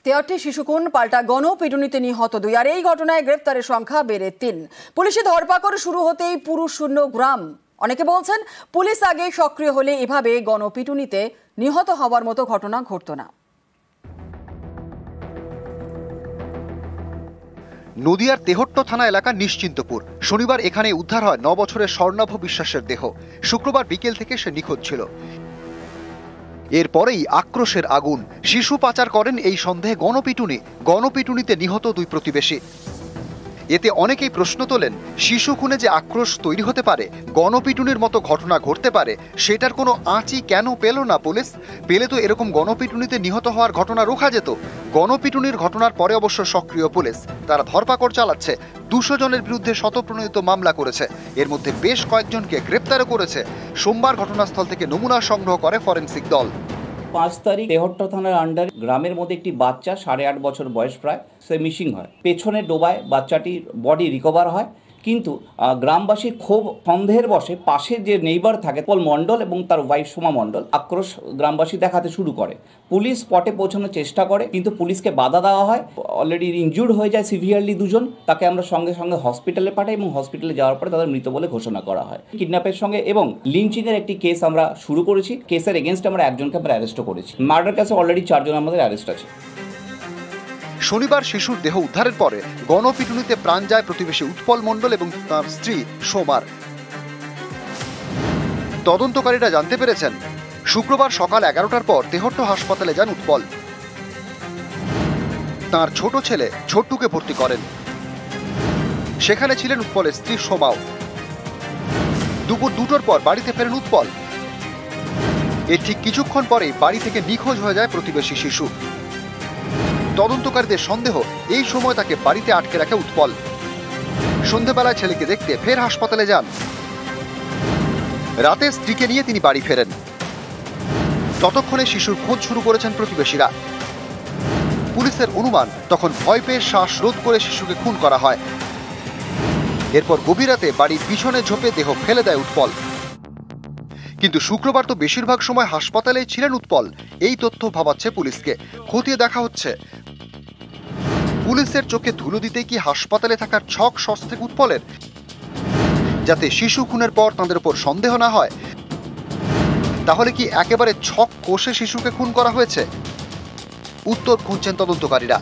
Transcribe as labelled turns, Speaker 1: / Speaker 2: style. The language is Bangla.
Speaker 1: তেয়ারটি শিশুকুন পাল্টা গণপিটুনিতে নিহত 2 আর এই ঘটনায় গ্রেফতারের সংখ্যা বেড়ে 3। পুলিশে ধরপাকড় শুরু হতেই পুরুষ শূন্য গ্রাম। অনেকে বলছেন পুলিশ আগে সক্রিয় হলে এভাবে গণপিটুনিতে নিহত হওয়ার মতো ঘটনা ঘটতো না।
Speaker 2: নদিয়ার তেহট্ট থানা এলাকা নিশ্চিন্তপুর। শনিবার এখানে উদ্ধার হয় 9 বছরের স্বর্ণাভ বিশ্বাসের দেহ। শুক্রবার বিকেল থেকে সে নিখোঁজ ছিল। এরপরেই আক্রোশের আগুন। শিশু পাচার করেন এই সন্দেহে গণপিটুনিতে নিহত 2 প্রতিবেশী। এতে অনেকেই প্রশ্ন তোলেন, শিশু খুনে যে আক্রোশ তৈরি হতে পারে, গণপিটুনির মতো ঘটনা ঘটতে পারে, সেটার কোনো আঁচই কেন পেল না পুলিশ? পেলে তো এরকম গণপিটুনিতে নিহত হওয়ার ঘটনা রোখা যেত। গণপিটুনির ঘটনার পরে অবশ্য সক্রিয় পুলিশ। তারা ধরপাকড় চালাচ্ছে। 200 জনের বিরুদ্ধে শতপ্রণোদিত মামলা করেছে। এর মধ্যে বেশ কয়েকজনকে গ্রেপ্তারও করেছে। সোমবার ঘটনাস্থল থেকে নমুনা সংগ্রহ করে ফরেনসিক দল।
Speaker 3: 5 তারিখ তেহট্ট থানার আন্ডার গ্রামের মধ্যে একটি বাচ্চা 8.5 বছর বয়স প্রায় সে মিসিং হয়। পেছনে ডোবায় বাচ্চাটির বডি রিকভার হয়, কিন্তু গ্রামবাসী খুব সন্দেহের বশে পাশে যে নেইবার থাকে পল মণ্ডল এবং তার ওয়াইফ সোমা মণ্ডল আক্রোশ গ্রামবাসী দেখাতে শুরু করে। পুলিশ স্পটে পৌঁছানোর চেষ্টা করে, কিন্তু পুলিশকে বাধা দেওয়া হয়। অলরেডি ইনজুর্ড হয়ে যায় সিভিয়ারলি 2 জন। তাকে আমরা সঙ্গে সঙ্গে হসপিটালে পাঠাই এবং হসপিটালে যাওয়ার পরে তাদের মৃত বলে ঘোষণা করা হয়। কিডন্যাপের সঙ্গে এবং লিঞ্চিংয়ের একটি কেস আমরা শুরু করেছি। কেসের এগেনস্ট আমরা একজনকে আমরা অ্যারেস্টও করেছি। মার্ডার কেসে অলরেডি 4 জন আমাদের অ্যারেস্ট আছে।
Speaker 2: শনিবার শিশুর দেহ উদ্ধারের পরে গণপিটুনিতে প্রাণ যায় প্রতিবেশী উৎপল মণ্ডল এবং তার স্ত্রী সোমার। তদন্তকারীরা জানতে পেরেছেন, শুক্রবার সকাল 11টার পর তেহট্ট হাসপাতালে যান উৎপল। তার ছোট ছেলে ছোট্টুকে ভর্তি করেন। সেখানে ছিলেন উৎপলের স্ত্রী সোমাও। দুপুর 2টোর পর বাড়িতে ফেরেন উৎপল। এর ঠিক কিছুক্ষণ পরেই বাড়ি থেকে নিখোঁজ হয়ে যায় প্রতিবেশী শিশু। তদন্তকারীদের সন্দেহ, এই সময় তাকে বাড়িতে আটকে রাখে উৎপল। সন্ধ্যেবেলায় ছেলেকে দেখতে ফের হাসপাতালে যান। রাতে স্ত্রীকে নিয়ে তিনি বাড়ি ফেরেন। ততক্ষণে শিশুর খোঁজ শুরু করেছেন প্রতিবেশীরা। পুলিশের অনুমান, তখন ভয় পেয়ে শ্বাসরোধ করে শিশুকে খুন করা হয়। এরপর গভীর রাতে বাড়ির পিছনে ঝোপে দেহ ফেলে দেয় উৎপল। কিন্তু শুক্রবার তো বেশিরভাগ সময় হাসপাতালেই ছিলেন উৎপল। এই তথ্য ভাবাচ্ছে পুলিশকে। খতিয়ে দেখা হচ্ছে, পুলিশের চোখে ধুলো দিতে কি হাসপাতালে থাকার ছক সস্ত্রিক উৎপলের, যাতে শিশু খুনের পর তাদের উপর সন্দেহ না হয়? তাহলে কি একেবারে ছক কষে শিশুকে খুন করা হয়েছে? উত্তর খুঁজছেন তদন্তকারীরা।